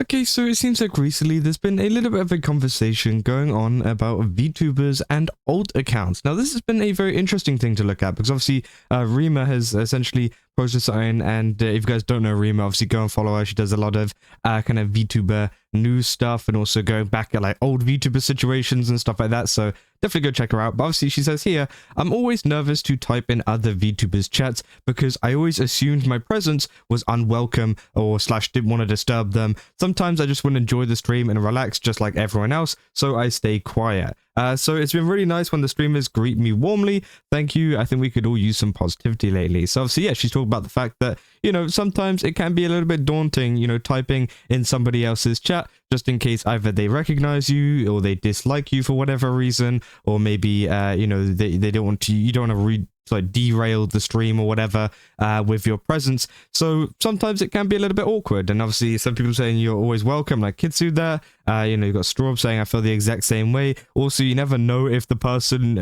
Okay, so it seems like recently there's been a little bit of a conversation going on about VTubers and alt accounts. Now, this has been a very interesting thing to look at because obviously Rima has essentially posted something, and if you guys don't know Rima, obviously go and follow her. She does a lot of kind of VTuber news stuff and also going back at like old VTuber situations and stuff like that. So definitely go check her out. But obviously she says here, I'm always nervous to type in other VTubers chats because I always assumed my presence was unwelcome or slash didn't want to disturb them. Sometimes I just want to enjoy the stream and relax just like everyone else, so I stay quiet. So it's been really nice when the streamers greet me warmly. Thank you. I think we could all use some positivity lately. So obviously, yeah, she's talking about the fact that, you know, sometimes it can be a little bit daunting, you know, typing in somebody else's chat just in case either they recognize you or they dislike you for whatever reason, or maybe, you know, they don't want to, you don't want to read like derail the stream or whatever with your presence. So sometimes it can be a little bit awkward, and obviously some people saying you're always welcome, like Kitsu there. You know, you got Straub saying I feel the exact same way. Also, you never know if the person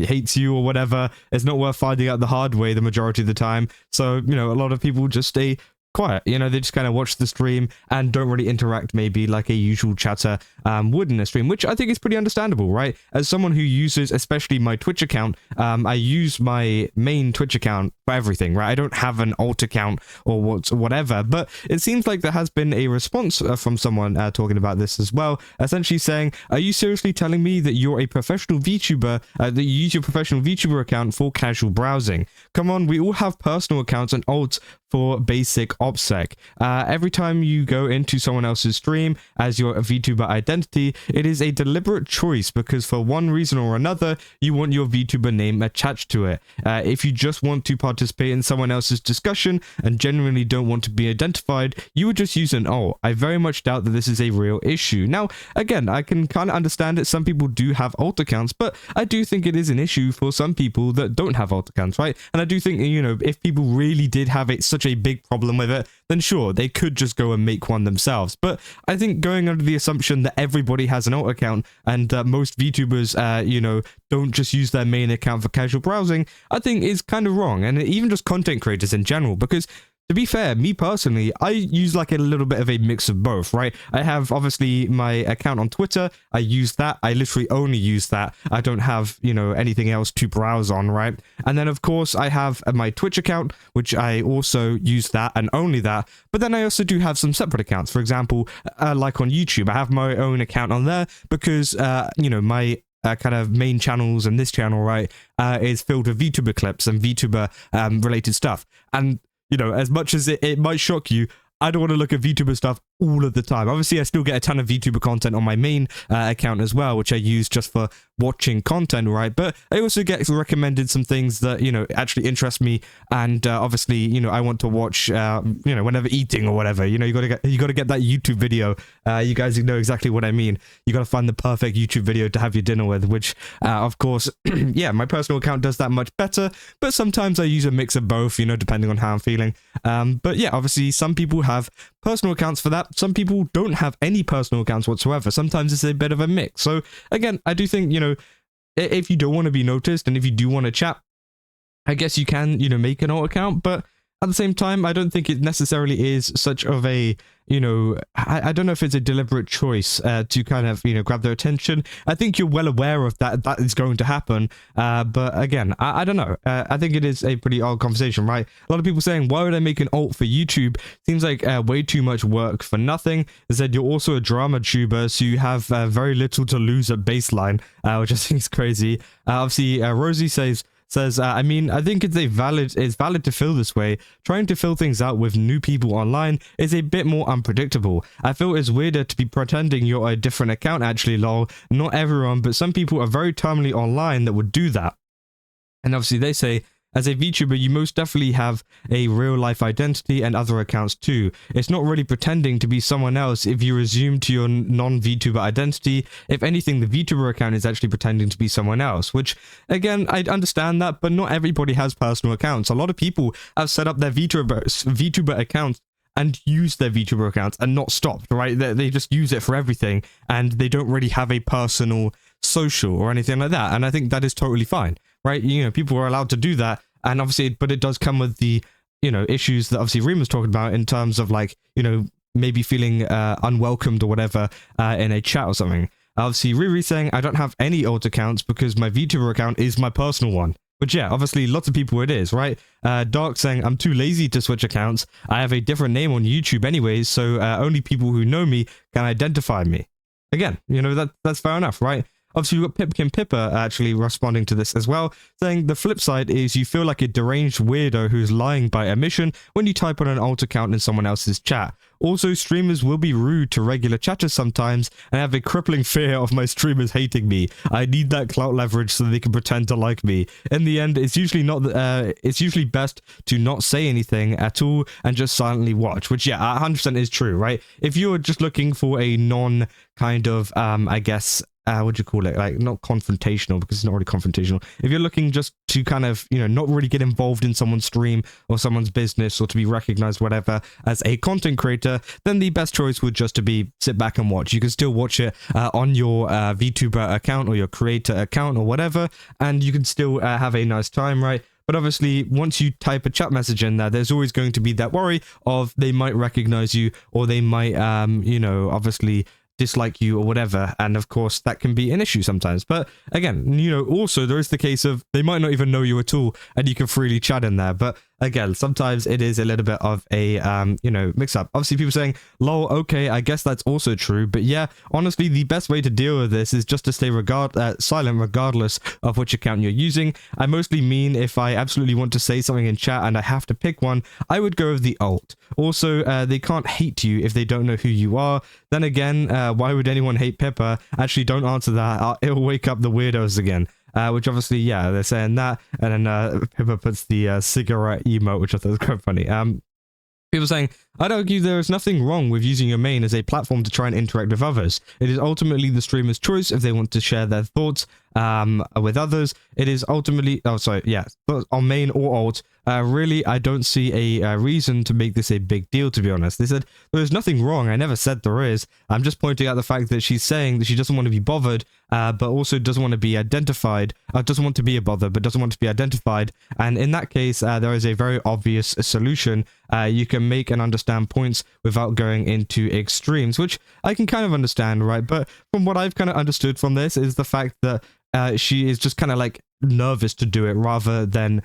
hates you or whatever. It's not worth finding out the hard way the majority of the time. So, you know, a lot of people just stay quiet, you know, they just kind of watch the stream and don't really interact maybe like a usual chatter would in a stream, which I think is pretty understandable, right? As someone who uses especially my Twitch account, I use my main Twitch account for everything, right? I don't have an alt account or whatever, but it seems like there has been a response from someone talking about this as well, essentially saying, are you seriously telling me that you're a professional VTuber, that you use your professional VTuber account for casual browsing? Come on, we all have personal accounts and alts for basic OPSEC. Every time you go into someone else's stream as your VTuber identity, it is a deliberate choice because for one reason or another, you want your VTuber name attached to it. If you just want to participate in someone else's discussion and genuinely don't want to be identified, you would just use an alt. I very much doubt that this is a real issue. Now, again, I can kind of understand it. Some people do have alt accounts, but I do think it is an issue for some people that don't have alt accounts, right? And I do think, you know, if people really did have such a big problem with it, then sure, they could just go and make one themselves. But I think going under the assumption that everybody has an alt account and that most VTubers, you know, don't just use their main account for casual browsing, I think is kind of wrong. And even just content creators in general, because to be fair, me personally, I use like a little bit of a mix of both, right? I have obviously my account on Twitter. I use that. I literally only use that. I don't have, you know, anything else to browse on, right? And then of course I have my Twitch account, which I also use that and only that. But then I also do have some separate accounts. For example, like on YouTube, I have my own account on there because, you know, my kind of main channels and this channel, right, is filled with VTuber clips and VTuber related stuff. And you know, as much as it might shock you, I don't want to look at VTuber stuff all of the time. Obviously, I still get a ton of VTuber content on my main account as well, which I use just for watching content, right? But I also get recommended some things that, you know, actually interest me. And obviously, you know, I want to watch, you know, whenever eating or whatever, you know, you got to get that YouTube video. You guys know exactly what I mean. You got to find the perfect YouTube video to have your dinner with, which, of course, yeah, my personal account does that much better. But sometimes I use a mix of both, you know, depending on how I'm feeling. But yeah, obviously, some people have personal accounts for that. Some people don't have any personal accounts whatsoever. Sometimes it's a bit of a mix. So again, I do think, you know, if you don't want to be noticed and if you do want to chat, I guess you can, you know, make an alt account, but at the same time, I don't think it necessarily is such of a, you know, I don't know if it's a deliberate choice to kind of, you know, grab their attention. I think you're well aware of that is going to happen. But again, I don't know. I think it is a pretty odd conversation, right? A lot of people saying, why would I make an alt for YouTube? Seems like way too much work for nothing. They said you're also a drama tuber, so you have very little to lose at baseline, which I think is crazy. Obviously, Rosie says, I mean, I think it's valid to feel this way. Trying to fill things out with new people online is a bit more unpredictable. I feel it's weirder to be pretending you're a different account actually, lol. Not everyone, but some people are very terminally online that would do that. And obviously they say, as a VTuber, you most definitely have a real-life identity and other accounts too. It's not really pretending to be someone else if you resume to your non-VTuber identity. If anything, the VTuber account is actually pretending to be someone else, which, again, I understand that, but not everybody has personal accounts. A lot of people have set up their VTuber accounts and use their VTuber accounts and not stopped, right? They just use it for everything, and they don't really have a personal social or anything like that. And I think that is totally fine, right? You know, people are allowed to do that. And obviously, but it does come with the, you know, issues that obviously Rima's talking about in terms of like, you know, maybe feeling unwelcomed or whatever in a chat or something. Obviously, Riri saying, I don't have any alt accounts because my VTuber account is my personal one. Which, yeah, obviously lots of people it is, right? Dark saying, I'm too lazy to switch accounts. I have a different name on YouTube anyways, so only people who know me can identify me. Again, you know, that's fair enough, right? Obviously, we've got Pipkin Pippa actually responding to this as well, saying the flip side is you feel like a deranged weirdo who's lying by omission when you type on an alt account in someone else's chat. Also, streamers will be rude to regular chatters sometimes, and I have a crippling fear of my streamers hating me. I need that clout leverage so they can pretend to like me. In the end, it's usually not. It's usually best to not say anything at all and just silently watch. Which, yeah, 100% is true, right? If you're just looking for a non kind of, I guess, what do you call it? Like, not confrontational, because it's not really confrontational. If you're looking just to kind of, you know, not really get involved in someone's stream or someone's business or to be recognized, whatever, as a content creator, then the best choice would just to be sit back and watch. You can still watch it on your VTuber account or your creator account or whatever, and you can still have a nice time, right? But obviously, once you type a chat message in there, there's always going to be that worry of they might recognize you or they might, you know, obviously dislike you or whatever, and of course that can be an issue sometimes. But again, you know, also there is the case of they might not even know you at all and you can freely chat in there. But again, sometimes it is a little bit of a you know, mix up. Obviously people saying lol, okay, I guess that's also true. But yeah, honestly, the best way to deal with this is just to stay silent regardless of which account you're using. I mostly mean if I absolutely want to say something in chat and I have to pick one, I would go with the alt. Also, they can't hate you if they don't know who you are. Then again, why would anyone hate Pippa? Actually, don't answer that. It'll wake up the weirdos again. Which obviously, yeah, they're saying that. And then Pippa puts the cigarette emote, which I thought was quite funny. People saying, I'd argue there is nothing wrong with using your main as a platform to try and interact with others. It is ultimately the streamer's choice if they want to share their thoughts with others. It is ultimately, oh, sorry, yeah, on main or alt. Really, I don't see a reason to make this a big deal, to be honest. They said, there is nothing wrong. I never said there is. I'm just pointing out the fact that she's saying that she doesn't want to be bothered, but also doesn't want to be identified. Doesn't want to be a bother, but doesn't want to be identified. And in that case, there is a very obvious solution. You can make and understand points without going into extremes, which I can kind of understand, right? But from what I've kind of understood from this is the fact that she is just kind of like nervous to do it rather than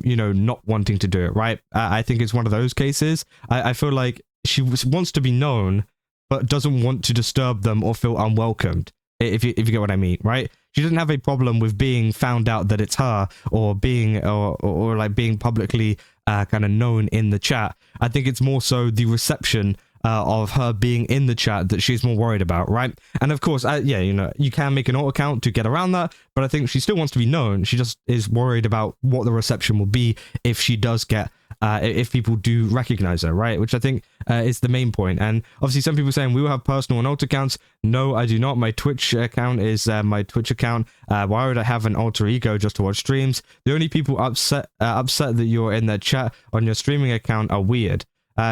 you know, not wanting to do it, right? I think it's one of those cases. I feel like she wants to be known, but doesn't want to disturb them or feel unwelcomed, if you get what I mean, right? She doesn't have a problem with being found out that it's her or being or like being publicly kind of known in the chat. I think it's more so the reception of her being in the chat that she's more worried about, right? And of course, yeah, you know, you can make an alt account to get around that, but I think she still wants to be known. She just is worried about what the reception will be if she does get, if people do recognize her, right? Which I think is the main point. And obviously some people saying we will have personal and alt accounts. No, I do not. My Twitch account is my Twitch account. Why would I have an alter ego just to watch streams? The only people upset that you're in their chat on your streaming account are weird.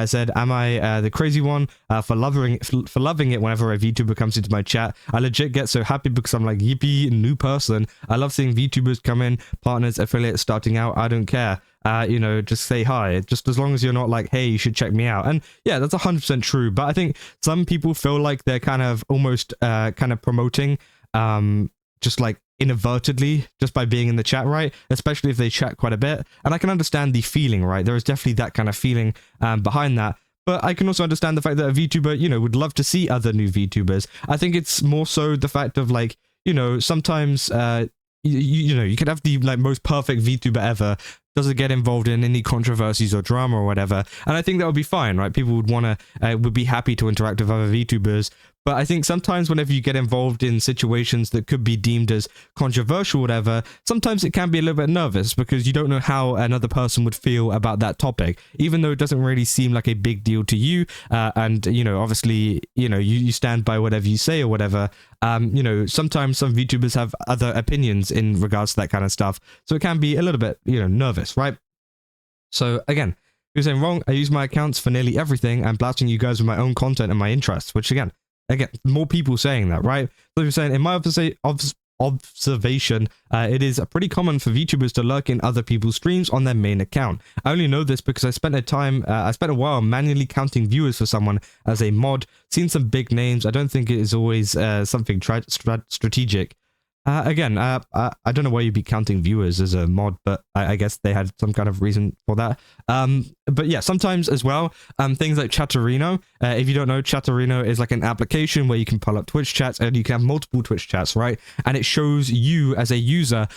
Said, am I the crazy one for loving it whenever a VTuber comes into my chat? I legit get so happy because I'm like, yippee, new person. I love seeing VTubers come in, partners, affiliates starting out. I don't care. You know, just say hi. Just as long as you're not like, hey, you should check me out. And yeah, that's 100% true. But I think some people feel like they're kind of almost kind of promoting just like inadvertently just by being in the chat, right? Especially if they chat quite a bit. And I can understand the feeling, right? There is definitely that kind of feeling behind that. But I can also understand the fact that a VTuber, you know, would love to see other new VTubers. I think it's more so the fact of like, you know, sometimes you know, you could have the like most perfect VTuber ever, doesn't get involved in any controversies or drama or whatever, and I think that would be fine, right? People would want to would be happy to interact with other VTubers. But I think sometimes whenever you get involved in situations that could be deemed as controversial or whatever, sometimes it can be a little bit nervous because you don't know how another person would feel about that topic, even though it doesn't really seem like a big deal to you. And, you know, obviously, you know, you stand by whatever you say or whatever. You know, sometimes some VTubers have other opinions in regards to that kind of stuff. So it can be a little bit, you know, nervous, right? So again, you're saying wrong. I use my accounts for nearly everything. I'm blasting you guys with my own content and my interests, which again, more people saying that, right? So you're saying, in my observation, it is pretty common for VTubers to lurk in other people's streams on their main account. I only know this because I spent a while manually counting viewers for someone as a mod, seen some big names. I don't think it is always something strategic. Again, I don't know why you'd be counting viewers as a mod, but I guess they had some kind of reason for that. But yeah, sometimes as well, things like Chatterino. If you don't know, Chatterino is like an application where you can pull up Twitch chats and you can have multiple Twitch chats, right? And it shows you as a user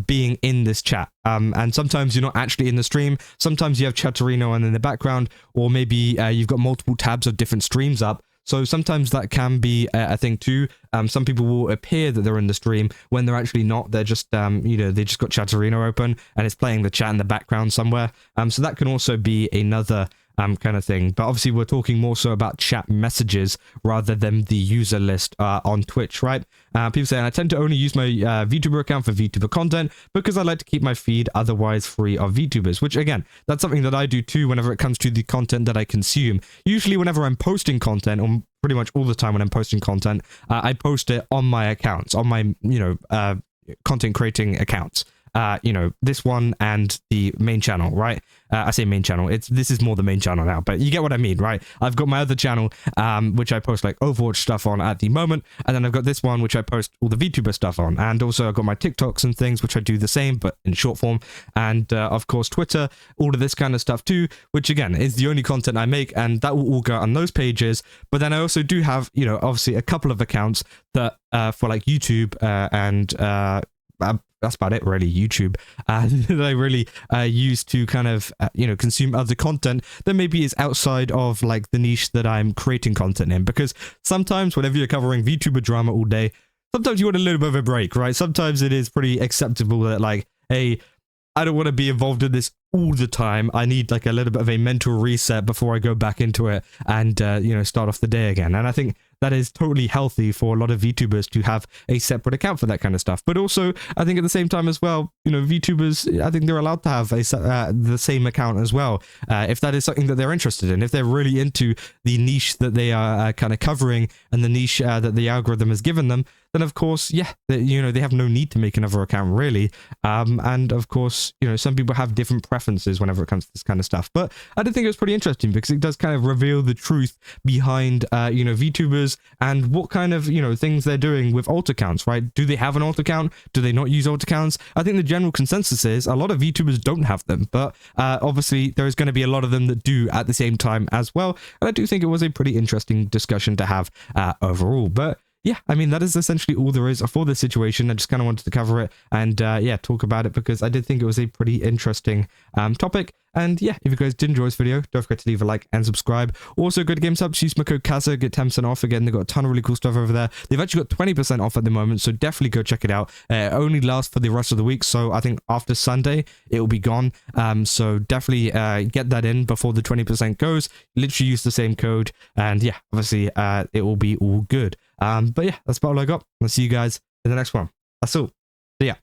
being in this chat. And sometimes you're not actually in the stream. Sometimes you have Chatterino on in the background, or maybe you've got multiple tabs of different streams up. So sometimes that can be a thing too. Some people will appear that they're in the stream when they're actually not. They're just, they just got Chatterino open and it's playing the chat in the background somewhere. So that can also be another kind of thing. But obviously we're talking more so about chat messages rather than the user list on Twitch, right? People say, I tend to only use my VTuber account for VTuber content because I like to keep my feed otherwise free of VTubers, which again, that's something that I do too whenever it comes to the content that I consume. Usually whenever I'm posting content, or pretty much all the time when I'm posting content, I post it on my accounts, on my, content creating accounts. This one and the main channel, right? I say main channel, this is more the main channel now, but you get what I mean, right? I've got my other channel, which I post like Overwatch stuff on at the moment, and then I've got this one which I post all the VTuber stuff on, and also I've got my TikToks and things which I do the same but in short form, and of course Twitter, all of this kind of stuff too, which again is the only content I make, and that will all go on those pages. But then I also do have, obviously a couple of accounts that for like YouTube and that's about it really, YouTube, that I really use to kind of consume other content that maybe is outside of like the niche that I'm creating content in. Because sometimes whenever you're covering VTuber drama all day, sometimes you want a little bit of a break, right? Sometimes it is pretty acceptable that like, hey, I don't want to be involved in this all the time. I need like a little bit of a mental reset before I go back into it and start off the day again. And I think that is totally healthy for a lot of VTubers to have a separate account for that kind of stuff. But also, I think at the same time as well, VTubers, I think they're allowed to have the same account as well, if that is something that they're interested in. If they're really into the niche that they are kind of covering and the niche that the algorithm has given them, then of course, yeah, they have no need to make another account really. And of course, some people have different preferences whenever it comes to this kind of stuff. But I did think it was pretty interesting because it does kind of reveal the truth behind, VTubers and what kind of, things they're doing with alt accounts, right? Do they have an alt account? Do they not use alt accounts? I think the general consensus is a lot of VTubers don't have them, but obviously there is going to be a lot of them that do at the same time as well. And I do think it was a pretty interesting discussion to have overall. But yeah, I mean, that is essentially all there is for this situation. I just kind of wanted to cover it and talk about it because I did think it was a pretty interesting topic. And yeah, if you guys did enjoy this video, don't forget to leave a like and subscribe. Also, go to GameSubs, use my code KAZA, get 10% off. Again, they've got a ton of really cool stuff over there. They've actually got 20% off at the moment, so definitely go check it out. It only lasts for the rest of the week, so I think after Sunday, it will be gone. So definitely get that in before the 20% goes. Literally use the same code, and yeah, obviously it will be all good. But yeah, that's about all I got. I'll see you guys in the next one. That's all. So yeah.